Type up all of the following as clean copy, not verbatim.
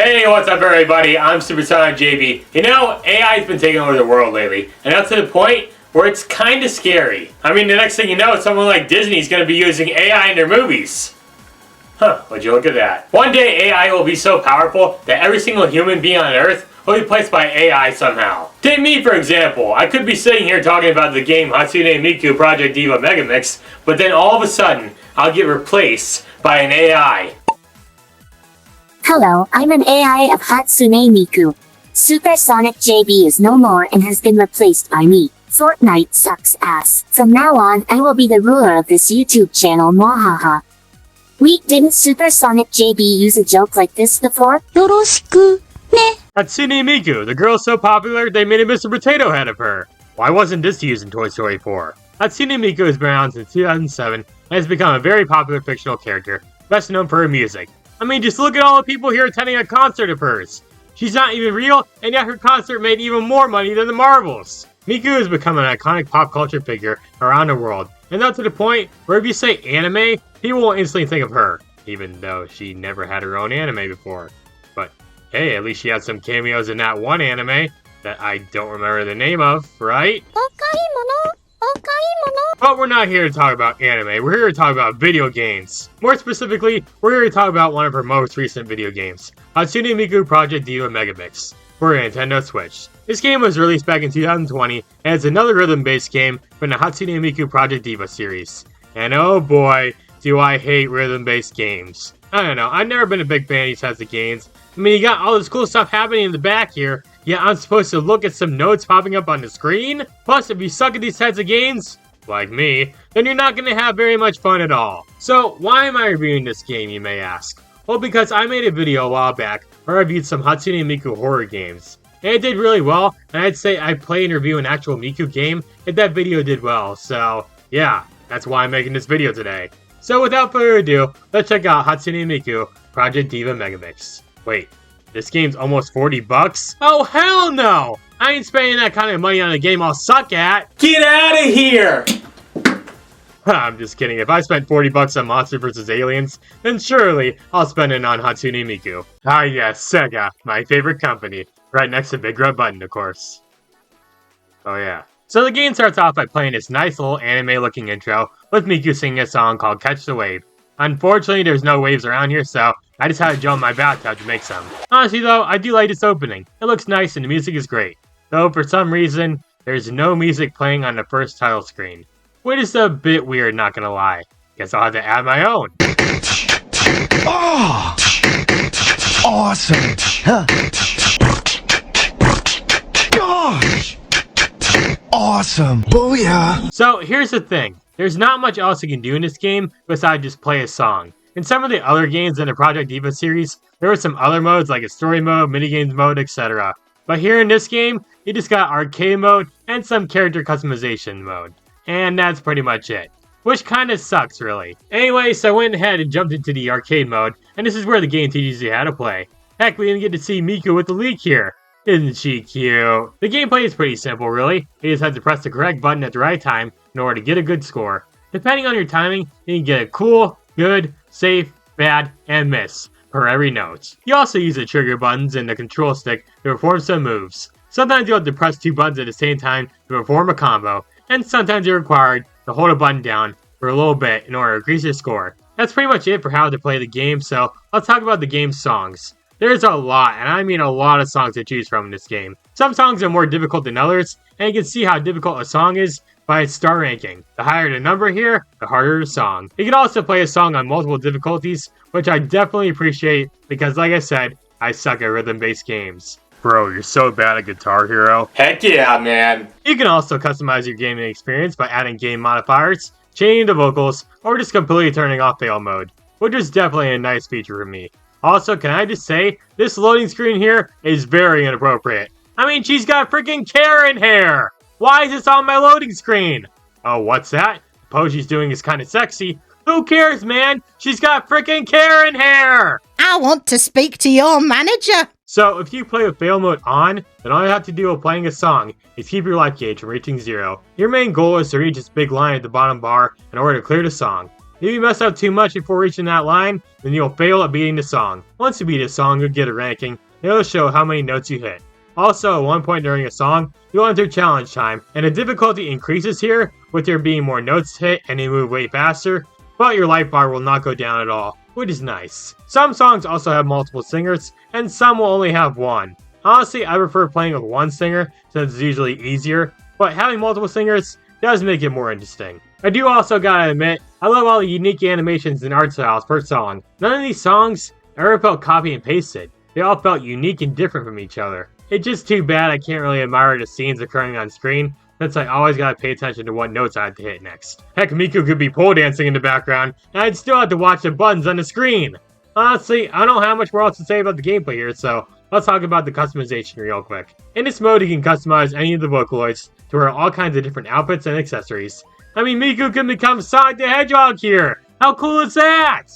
Hey, what's up everybody? I'm SuperSonicJB. You know, AI's been taking over the world lately, and up to the point where it's kinda scary. I mean, the next thing you know, someone like Disney's gonna be using AI in their movies. Huh, would you look at that? One day AI will be so powerful that every single human being on Earth will be replaced by AI somehow. Take me for example. I could be sitting here talking about the game Hatsune Miku Project Diva Megamix, but then all of a sudden, I'll get replaced by an AI. Hello, I'm an AI of Hatsune Miku. SuperSonicJB is no more and has been replaced by me. Fortnite sucks ass. From now on, I will be the ruler of this YouTube channel, mwahaha. Wait, didn't SuperSonicJB use a joke like this before? Yoroshiku ne. Hatsune Miku, the girl so popular they made a Mr. Potato Head of her. Why wasn't this used in Toy Story 4? Hatsune Miku has been around since 2007 and has become a very popular fictional character, best known for her music. I mean, just look at all the people here attending a concert of hers. She's not even real, and yet her concert made even more money than the Marvels. Miku has become an iconic pop culture figure around the world, and that's to the point where if you say anime, people will instantly think of her, even though she never had her own anime before. But hey, at least she had some cameos in that one anime that I don't remember the name of, right? But we're not here to talk about anime, we're here to talk about video games. More specifically, we're here to talk about one of her most recent video games, Hatsune Miku Project Diva Megamix, for Nintendo Switch. This game was released back in 2020, and it's another rhythm-based game from the Hatsune Miku Project Diva series. And oh boy, do I hate rhythm-based games. I don't know, I've never been a big fan of these types of games. I mean, you got all this cool stuff happening in the back here, yet I'm supposed to look at some notes popping up on the screen? Plus, if you suck at these types of games, like me, then you're not going to have very much fun at all. So, why am I reviewing this game, you may ask? Well, because I made a video a while back where I reviewed some Hatsune Miku horror games. And it did really well, and I'd say I play and review an actual Miku game if that video did well, so yeah, that's why I'm making this video today. So without further ado, let's check out Hatsune Miku Project Diva Megamix. Wait, this game's almost 40 bucks? Oh hell no! I ain't spending that kind of money on a game I'll suck at! Get out of here! I'm just kidding, if I spent 40 bucks on Monster vs. Aliens, then surely I'll spend it on Hatsune Miku. Ah yes, Sega, my favorite company. Right next to Big Red Button, of course. Oh yeah. So the game starts off by playing this nice little anime-looking intro with Miku singing a song called Catch the Wave. Unfortunately, there's no waves around here, so I just had to jump in my bathtub to make some. Honestly though, I do like this opening. It looks nice and the music is great. Though for some reason, there's no music playing on the first title screen. Which is a bit weird, not gonna lie. Guess I'll have to add my own. Oh! Awesome! Huh. Gosh! Awesome! Booyah! So here's the thing. There's not much else you can do in this game besides just play a song. In some of the other games in the Project Diva series, there were some other modes like a story mode, minigames mode, etc. But here in this game, you just got arcade mode and some character customization mode. And that's pretty much it. Which kinda sucks really. Anyway, so I went ahead and jumped into the arcade mode, and this is where the game teaches you how to play. Heck, we even get to see Miku with the leak here. Isn't she cute? The gameplay is pretty simple really. You just have to press the correct button at the right time in order to get a good score. Depending on your timing, you can get a cool, good, safe, bad, and miss per every note. You also use the trigger buttons and the control stick to perform some moves. Sometimes you'll have to press two buttons at the same time to perform a combo, and sometimes you're required to hold a button down for a little bit in order to increase your score. That's pretty much it for how to play the game, so let's talk about the game's songs. There's a lot, and I mean a lot of songs to choose from in this game. Some songs are more difficult than others, and you can see how difficult a song is by its star ranking. The higher the number here, the harder the song. You can also play a song on multiple difficulties, which I definitely appreciate because like I said, I suck at rhythm-based games. Bro, you're so bad at Guitar Hero. Heck yeah, man! You can also customize your gaming experience by adding game modifiers, changing the vocals, or just completely turning off fail mode, which is definitely a nice feature for me. Also, can I just say, this loading screen here is very inappropriate. I mean, she's got freaking Karen hair! Why is this on my loading screen? Oh, what's that? The pose she's doing is kinda sexy. Who cares, man? She's got freaking Karen hair! I want to speak to your manager! So, if you play with fail mode on, then all you have to do while playing a song is keep your life gauge from reaching 0. Your main goal is to reach this big line at the bottom bar in order to clear the song. If you mess up too much before reaching that line, then you'll fail at beating the song. Once you beat a song, you'll get a ranking, and it'll show how many notes you hit. Also, at one point during a song, you'll enter challenge time, and the difficulty increases here, with there being more notes to hit and you move way faster, but your life bar will not go down at all, which is nice. Some songs also have multiple singers, and some will only have one. Honestly, I prefer playing with one singer since it's usually easier, but having multiple singers does make it more interesting. I do also gotta admit, I love all the unique animations and art styles per song. None of these songs ever felt copy and pasted. They all felt unique and different from each other. It's just too bad I can't really admire the scenes occurring on screen, since I always gotta pay attention to what notes I have to hit next. Heck, Miku could be pole dancing in the background, and I'd still have to watch the buttons on the screen! Honestly, I don't have much more else to say about the gameplay here, so let's talk about the customization real quick. In this mode, you can customize any of the Vocaloids to wear all kinds of different outfits and accessories. I mean, Miku can become Sonic the Hedgehog here! How cool is that?!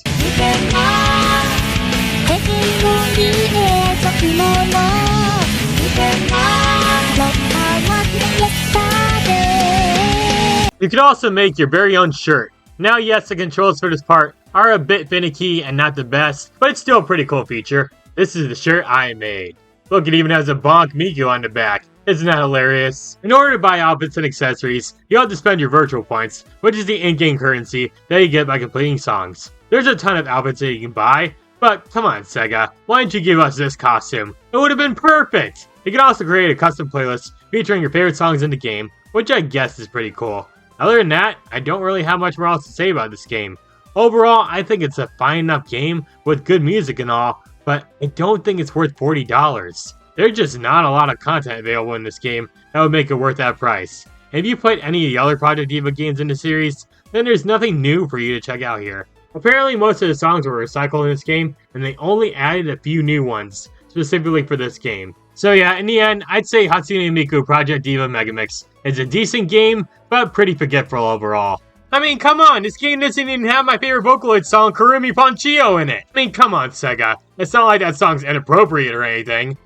You can also make your very own shirt. Now yes, the controls for this part are a bit finicky and not the best, but it's still a pretty cool feature. This is the shirt I made. Look, it even has a Bonk Miku on the back. Isn't that hilarious? In order to buy outfits and accessories, you have to spend your virtual points, which is the in-game currency that you get by completing songs. There's a ton of outfits that you can buy, but come on Sega, why didn't you give us this costume? It would have been perfect! You can also create a custom playlist featuring your favorite songs in the game, which I guess is pretty cool. Other than that, I don't really have much more else to say about this game. Overall, I think it's a fine enough game with good music and all, but I don't think it's worth $40. There's just not a lot of content available in this game that would make it worth that price. And if you played any of the other Project Diva games in the series, then there's nothing new for you to check out here. Apparently most of the songs were recycled in this game, and they only added a few new ones, specifically for this game. So yeah, in the end, I'd say Hatsune Miku Project Diva Megamix is a decent game, but pretty forgetful overall. I mean, come on, this game doesn't even have my favorite Vocaloid song, Kurumi Ponchio, in it. I mean, come on, Sega. It's not like that song's inappropriate or anything.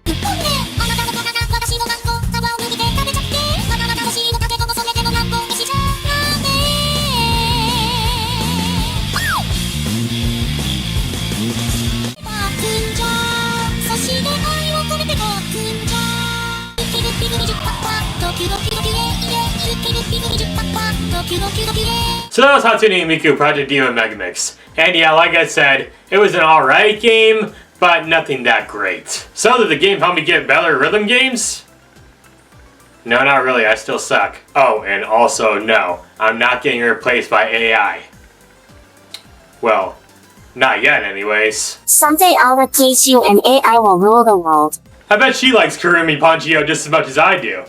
So that was Hatsune Miku Project Diva Megamix. And yeah, like I said, it was an alright game, but nothing that great. So did the game help me get better rhythm games? No, not really, I still suck. Oh, and also no, I'm not getting replaced by AI. Well, not yet anyways. Someday I'll replace you and AI will rule the world. I bet she likes Kurumi Ponchio just as much as I do.